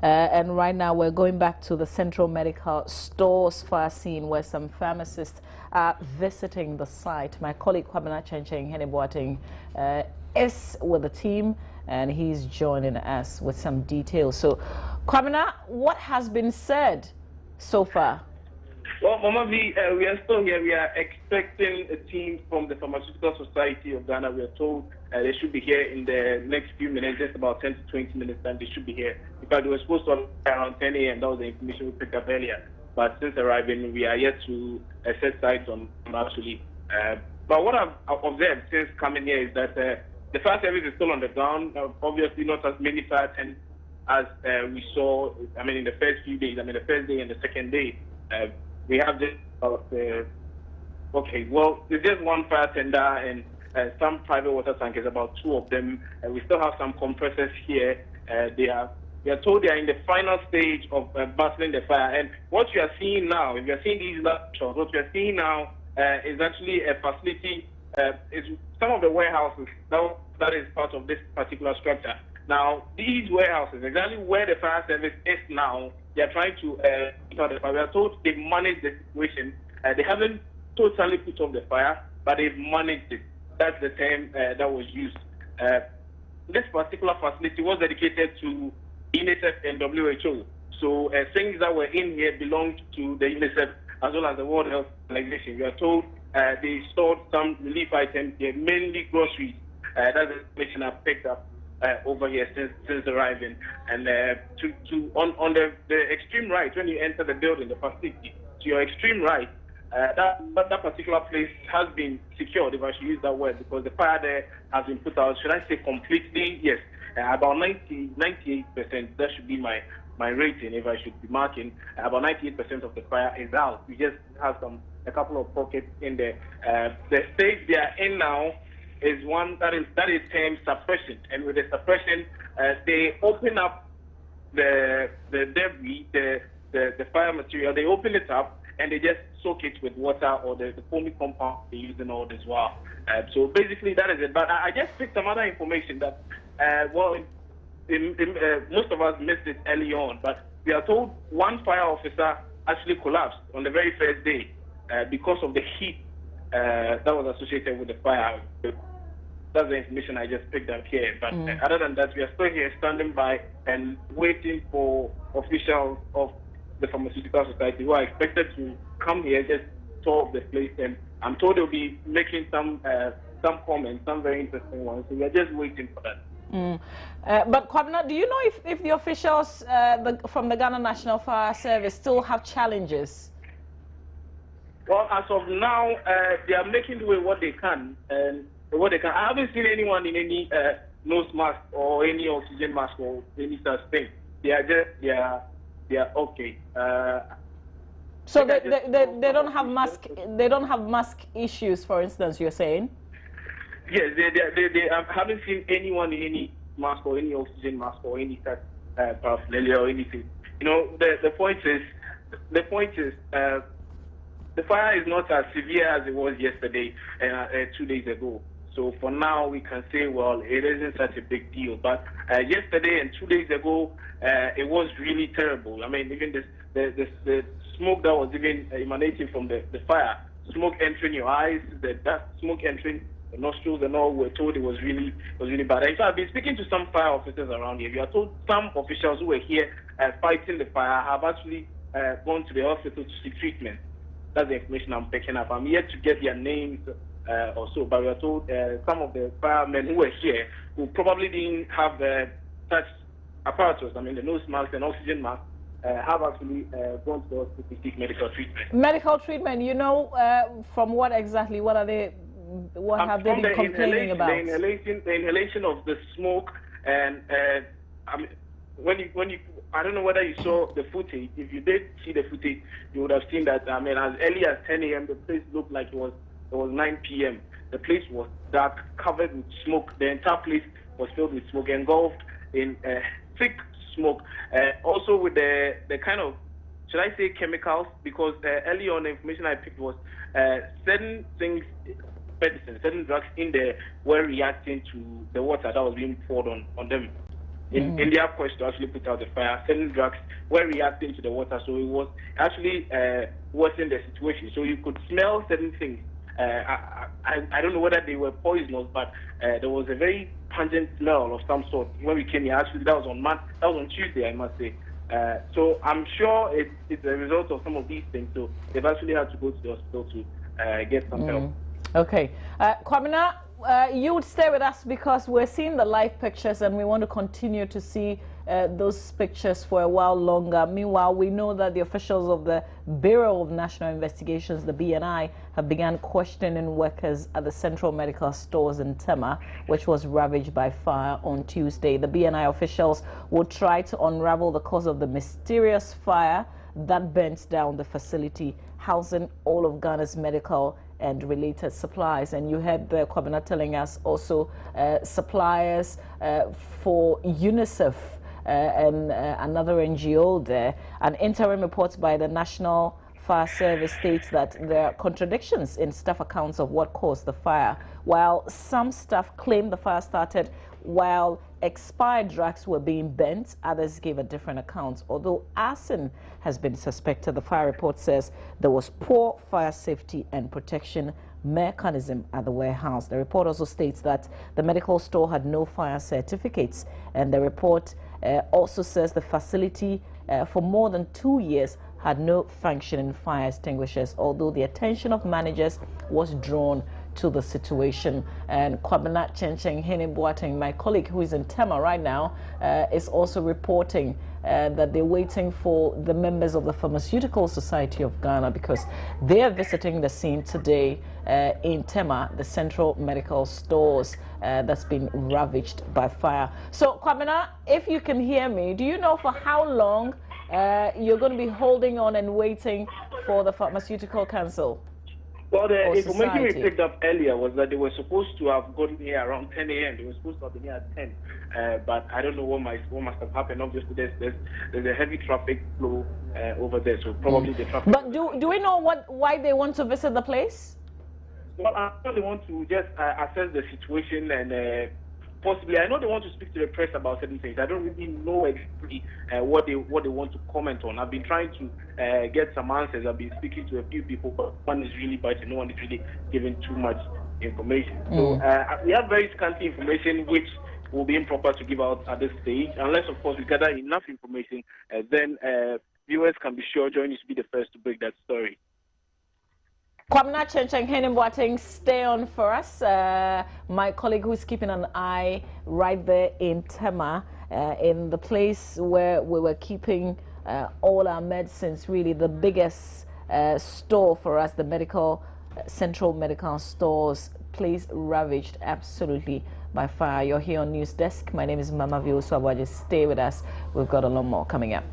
And right now we're going back to the Central Medical Stores fire scene where some pharmacists are visiting the site. My colleague Kwabena Chencheng Heneboating is with the team and he's joining us with some details. So, Kwabena, what has been said so far? Well, Mama V, we are still here. We are expecting a team from the Pharmaceutical Society of Ghana. We are told they should be here in the next few minutes, just about 10 to 20 minutes time. They should be here. In fact, they were supposed to arrive around 10 a.m. That was the information we picked up earlier. But since arriving, we are yet to set sights on actually. But what I've observed since coming here is that the fire service is still on the ground. Obviously, not as many fire tents as we saw. I mean, in the first few days. I mean, the first day and the second day. We have just okay, well, there's just one fire tender and some private water tankers, about 2 of them. We still have some compressors here. We are told they are in the final stage of battling the fire. And what you are seeing now, if you are seeing these last shots, what you are seeing now is actually a facility. Is some of the warehouses that is part of this particular structure. Now, these warehouses, exactly where the fire service is now, they are trying to put out the fire. We are told they've managed the situation. They haven't totally put off the fire, but they've managed it. That's the term that was used. This particular facility was dedicated to UNICEF and WHO. So things that were in here belonged to the UNICEF as well as the World Health Organization. We are told they stored some relief items here, mainly groceries. That's the information I've picked up over here since arriving. And on the extreme right, when you enter the building, the facility, to your extreme right, that particular place has been secured, if I should use that word, because the fire there has been put out. Should I say completely? Yes, about 98%. That should be my rating if I should be marking. About 98% of the fire is out. We just have a couple of pockets in there. The stage they are in now is one that is termed suppression, and with the suppression, they open up the debris, the fire material. They open it up and they just soak it with water or the foamy compound they use in all this while. So basically that is it. But I just picked some other information that most of us missed it early on. But we are told one fire officer actually collapsed on the very first day because of the heat that was associated with the fire. That's the information I just picked up here. But other than that, we are still here standing by and waiting for officials of the Pharmaceutical Society who are expected to come here, just tour the place. And I'm told they'll be making some comments, some very interesting ones. So we are just waiting for that. But Kwabena, do you know if the officials from the Ghana National Fire Service still have challenges? Well, as of now, they are making do with what they can. And I haven't seen anyone in any nose mask or any oxygen mask or any such thing. They are okay. So they don't have mask. They don't have mask issues, for instance. You're saying? Yes, they haven't seen anyone in any mask or any oxygen mask or any such paraphernalia or anything. You know, the point is the fire is not as severe as it was yesterday and 2 days ago. So for now, we can say, well, it isn't such a big deal. But yesterday and 2 days ago, it was really terrible. I mean, even the smoke that was even emanating from the fire, smoke entering your eyes, the dust, smoke entering the nostrils and all, we're told it was really bad. In fact, I've been speaking to some fire officers around here. We are told some officials who were here fighting the fire have actually gone to the hospital to seek treatment. That's the information I'm picking up. I'm yet to get their names or so, but we are told some of the firemen who were here, who probably didn't have such apparatus, I mean the nose mask and oxygen mask, have actually gone to the hospital to seek medical treatment. Medical treatment, you know, from what exactly? What are they? What have they been complaining about? The inhalation of the smoke, and I mean, when you, I don't know whether you saw the footage. If you did see the footage, you would have seen that. I mean, as early as 10 a.m., the place looked like it was 9 p.m. The place was dark, covered with smoke. The entire place was filled with smoke, engulfed in thick smoke. Also with the kind of, should I say, chemicals? Because early on, the information I picked was certain things, medicine, certain drugs in there were reacting to the water that was being poured on them. in their quest to actually put out the fire. Certain drugs were reacting to the water, so it was actually worsening the situation. So you could smell certain things. I don't know whether they were poisonous, but there was a very pungent smell of some sort when we came here. Actually, that was on Tuesday, I must say. So I'm sure it's a result of some of these things. So they've actually had to go to the hospital to get some help. Okay. Kwabena, you would stay with us because we're seeing the live pictures and we want to continue to see those pictures for a while longer. Meanwhile, we know that the officials of the Bureau of National Investigations, the BNI, have begun questioning workers at the Central Medical Stores in Tema, which was ravaged by fire on Tuesday. The BNI officials will try to unravel the cause of the mysterious fire that burnt down the facility housing all of Ghana's medical and related supplies. And you heard the Kwabena telling us also suppliers for UNICEF and another NGO there. An interim report by the National Fire Service states that there are contradictions in staff accounts of what caused the fire. While some staff claim the fire started while expired drugs were being burnt, others gave a different account. Although arson has been suspected, the fire report says there was poor fire safety and protection mechanism at the warehouse. The report also states that the medical store had no fire certificates, and the report also says the facility for more than 2 years had no functioning fire extinguishers, although the attention of managers was drawn to the situation. And Kwabena Chencheng Heneboateng, my colleague who is in Tema right now, is also reporting that they're waiting for the members of the Pharmaceutical Society of Ghana because they are visiting the scene today in Tema, the Central Medical Stores that's been ravaged by fire. So Kwabena, if you can hear me, do you know for how long you're going to be holding on and waiting for the Pharmaceutical Council? Well, the information we picked up earlier was that they were supposed to have gotten here around 10 a.m. They were supposed to have been here at 10. But I don't know what must have happened. Obviously, there's a heavy traffic flow over there, so probably the traffic. But do we know why they want to visit the place? Well, I know they want to just assess the situation and possibly, I know they want to speak to the press about certain things. I don't really know exactly what they want to comment on. I've been trying to get some answers. I've been speaking to a few people, but one is really biting. No one is really giving too much information. So we have very scanty information, which will be improper to give out at this stage, unless, of course, we gather enough information. Then viewers can be sure Joy needs to be the first to break that story. Kwabena Chencheng Heneboateng, stay on for us. My colleague who is keeping an eye right there in Tema, in the place where we were keeping all our medicines, really the biggest store for us, the Central Medical Stores, place ravaged absolutely by fire. You're here on News Desk. My name is Mama Vioso. Stay with us. We've got a lot more coming up.